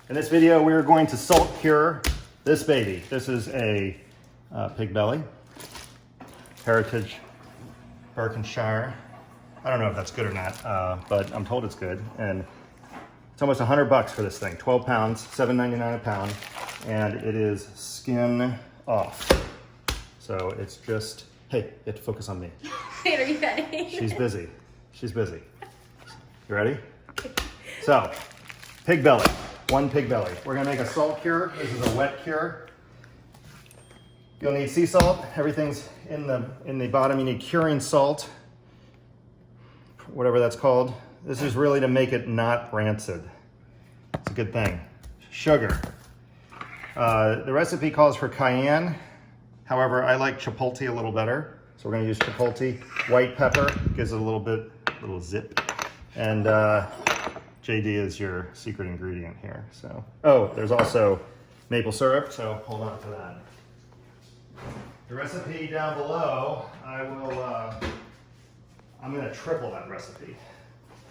In this video, we're going to salt cure this baby. This is a pig belly, Heritage Berkshire. I don't know if that's good or not, but I'm told it's good. And it's almost $100 for this thing. 12 pounds, $7.99 a pound, and it is skin off. So it's just, hey, you have to focus on me. Wait, are you ready? She's busy. She's busy. You ready? So, pig belly. One pig belly. We're gonna make a salt cure. This is a wet cure. You'll need sea salt. Everything's in the bottom. You need curing salt, whatever that's called. This is really to make it not rancid. It's a good thing. Sugar. The recipe calls for cayenne. However, I like chipotle a little better. So we're gonna use chipotle. White pepper gives it a little zip. And JD is your secret ingredient here. So, oh, there's also maple syrup, so hold on to that. The recipe down below, I'm gonna triple that recipe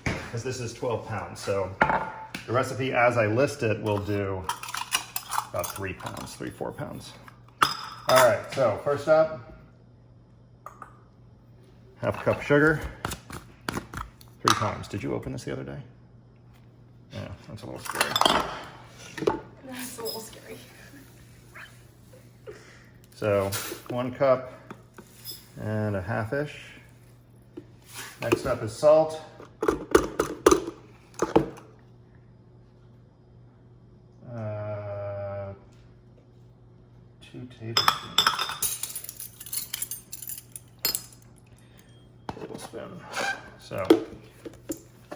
because this is 12 pounds. So the recipe as I list it will do about 3 pounds, 4 pounds. All right, so first up, half a cup of sugar, 3 times. Did you open this the other day? Yeah, that's a little scary. That's a little scary. So 1 cup and a half-ish. Next up is salt. 2 tablespoons. So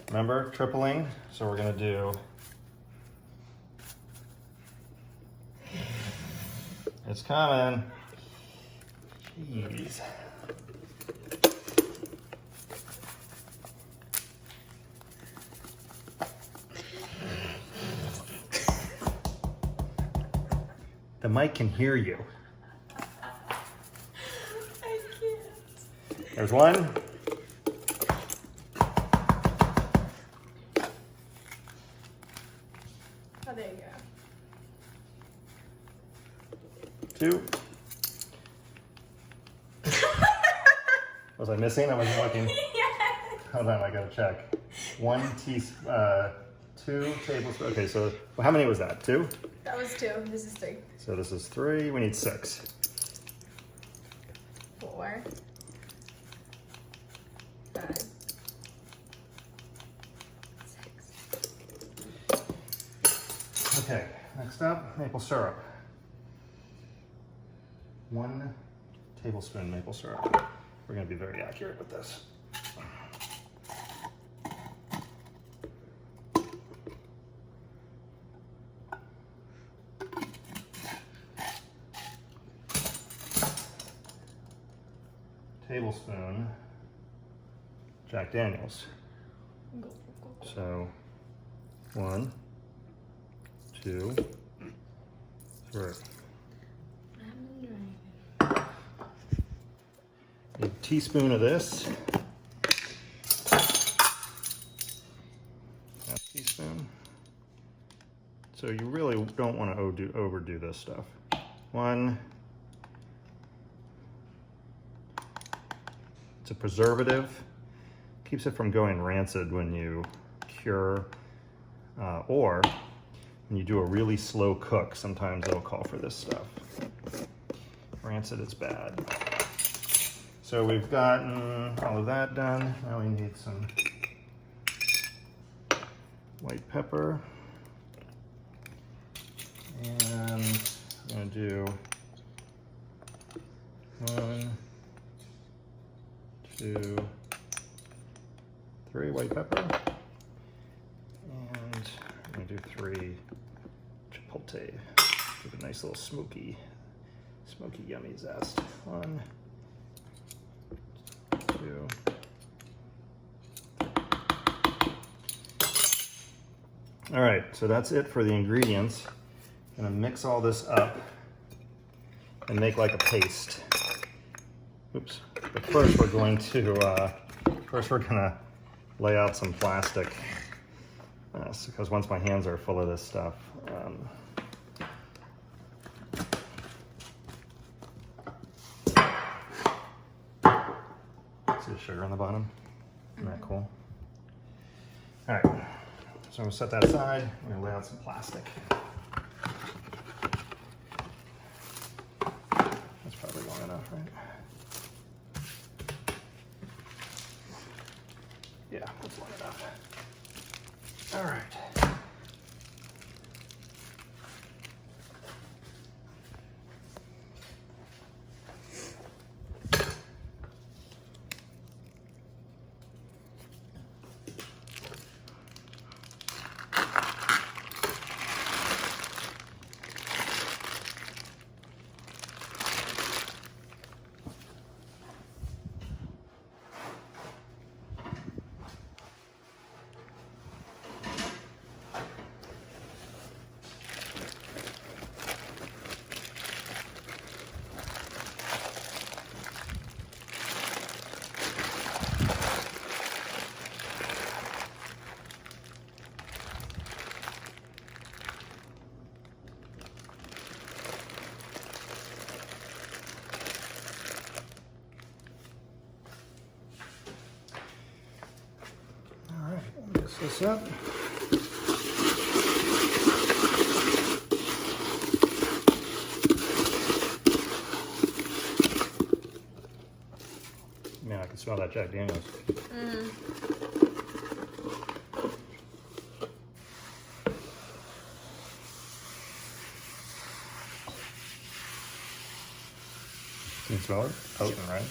remember, tripling. So we're gonna do, it's coming. Jeez. The mic can hear you. I can't. There's 1. Oh, there you go. 2. Was I missing? I wasn't looking. Yes. Hold on, I gotta check. 2 tablespoons. Okay, so well, how many was that? 2? That was 2. This is 3. So this is 3. We need 6. 4. 5. 6. Okay, next up, maple syrup. 1 tablespoon maple syrup. We're gonna be very accurate with this. Tablespoon Jack Daniels. So 1, 2, 3. A teaspoon of this. Half teaspoon. So you really don't want to overdo this stuff. 1. It's a preservative. Keeps it from going rancid when you cure or when you do a really slow cook. Sometimes it'll call for this stuff. Rancid, it's bad. So we've gotten all of that done. Now we need some white pepper. And I'm gonna do 1, 2, 3 white pepper. And I'm gonna do 3 chipotle. Give it a nice little smoky, yummy zest. 1, 2. All right, so that's it for the ingredients. I'm gonna mix all this up and make like a paste. Oops. But first we're gonna lay out some plastic because once my hands are full of this stuff, see the sugar on the bottom? Isn't that cool? All right, so I'm gonna set that aside. I'm gonna lay out some plastic. That's probably long enough, right? Yeah, that's long enough. All right. Mix this up. Man, I can smell that Jack Daniels. Can you smell it? Potent, right?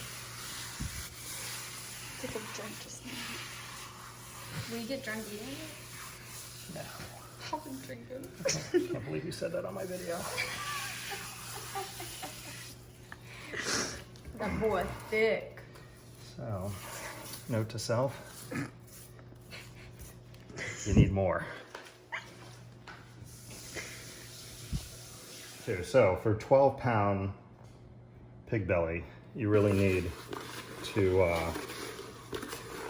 Took a drink just now. Will you get drunk eating it? No. I've been drinking. I can't believe you said that on my video. That boy thick. So, note to self, you need more. So for 12-pound pig belly, you really need to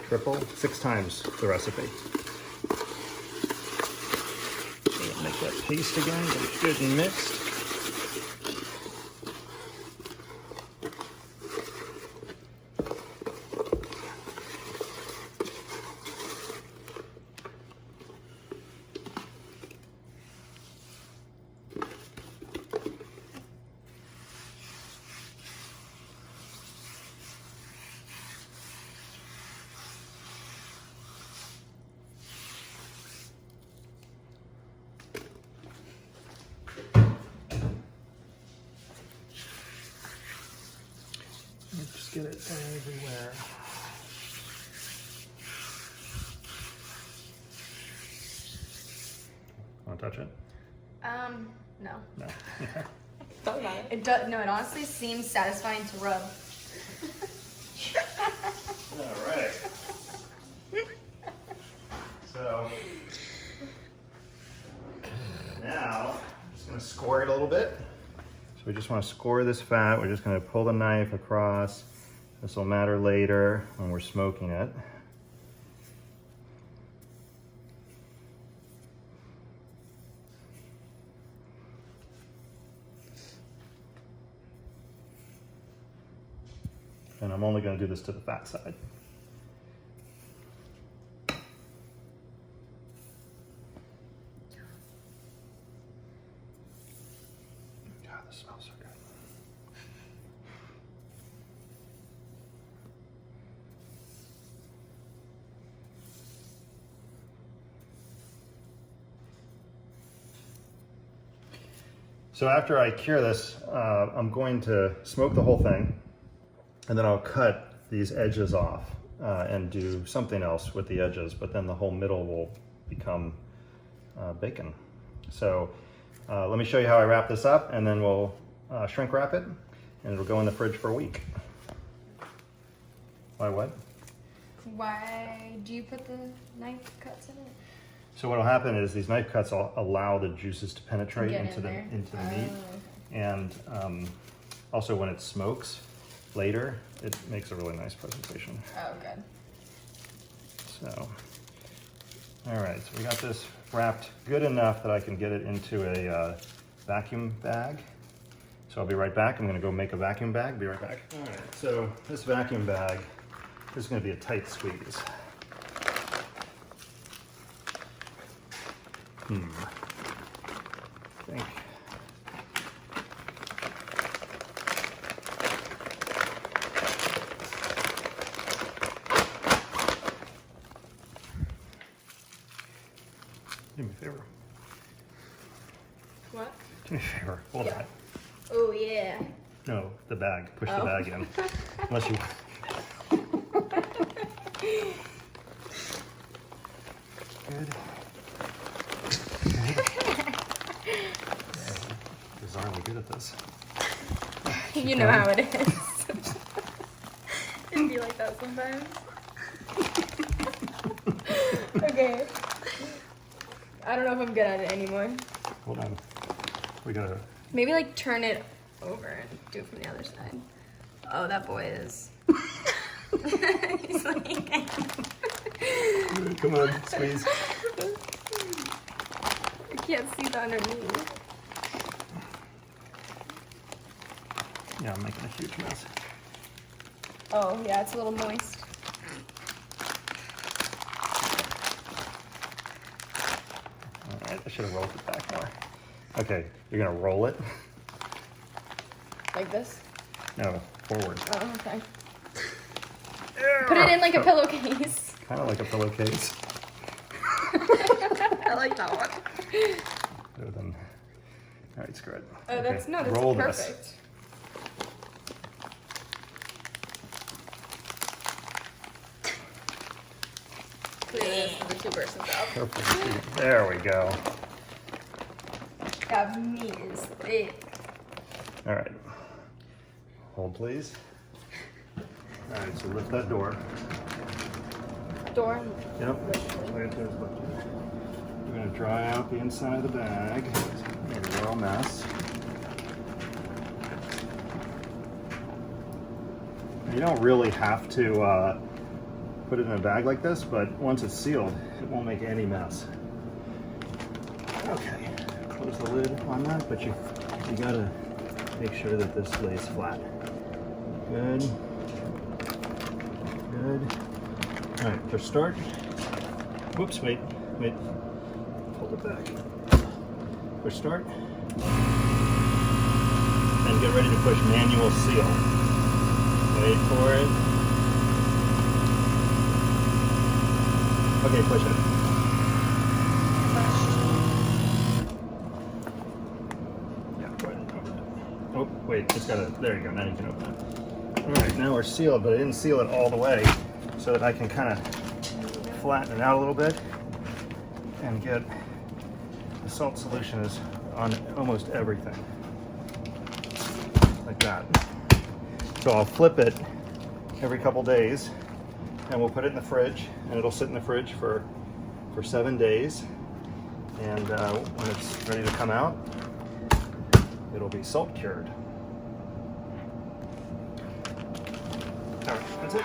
triple 6 times the recipe. So make that paste again, get it good and mixed. Just get it everywhere. Want to touch it? No. No. Thought about it. It does. No, it honestly seems satisfying to rub. All right. So now I'm just going to score it a little bit. So we just want to score this fat. We're just going to pull the knife across. This will matter later when we're smoking it. And I'm only going to do this to the fat side. God, this smells so good. So after I cure this, I'm going to smoke the whole thing, and then I'll cut these edges off and do something else with the edges, but then the whole middle will become bacon. So let me show you how I wrap this up, and then we'll shrink wrap it, and it'll go in the fridge for a week. Why what? Why do you put the knife cuts in it? So what will happen is these knife cuts will allow the juices to penetrate Get into the in meat, okay. and also when it smokes later, it makes a really nice presentation. Oh, good. So All right, so we got this wrapped good enough that I can get it into a vacuum bag. So I'll be right back. I'm gonna go make a vacuum bag, be right back. All right, so this vacuum bag is gonna be a tight squeeze. I think. Do me a favor. What? Do me a favor. Hold Yeah. that. Oh yeah. No, the bag. Push the bag in. Unless you. Good. Bizarrely good at this. You know how it is. It'd be like that sometimes. Okay. I don't know if I'm good at it anymore. Hold on. We gotta. Maybe like turn it over and do it from the other side. Oh, that boy is. He's like. Come on, squeeze. I can't see the underneath. Yeah, I'm making a huge mess. Oh, yeah, it's a little moist. All right, I should have rolled it back more. Okay, you're gonna roll it. Like this? No, forward. Oh, okay. Put it in like a pillowcase. Kind of like a pillowcase. I like that one. Better than. All right, screw it. Oh, that's Okay, no, that's roll perfect. This. Clearly, this is the two-person job. Perfect. There we go. That meat is thick. All right. Hold, please. All right, so lift that door. Door. Yep. Plant those buttons. We're gonna dry out the inside of the bag. It's a real mess. You don't really have to put it in a bag like this, but once it's sealed, it won't make any mess. Okay, close the lid on that, but you gotta make sure that this lays flat. Good. Good. All right, for start. Whoops, wait. Hold it back. For start. And get ready to push manual seal. Wait for it. Okay, push it. Yeah, go ahead and open it. Oh, wait, it's gotta, there you go, now you can open it. All right, now we're sealed, but I didn't seal it all the way so that I can kind of flatten it out a little bit and get the salt solution is on almost everything. Like that. So I'll flip it every couple days and we'll put it in the fridge and it'll sit in the fridge for 7 days. And when it's ready to come out, it'll be salt cured. All right, that's it.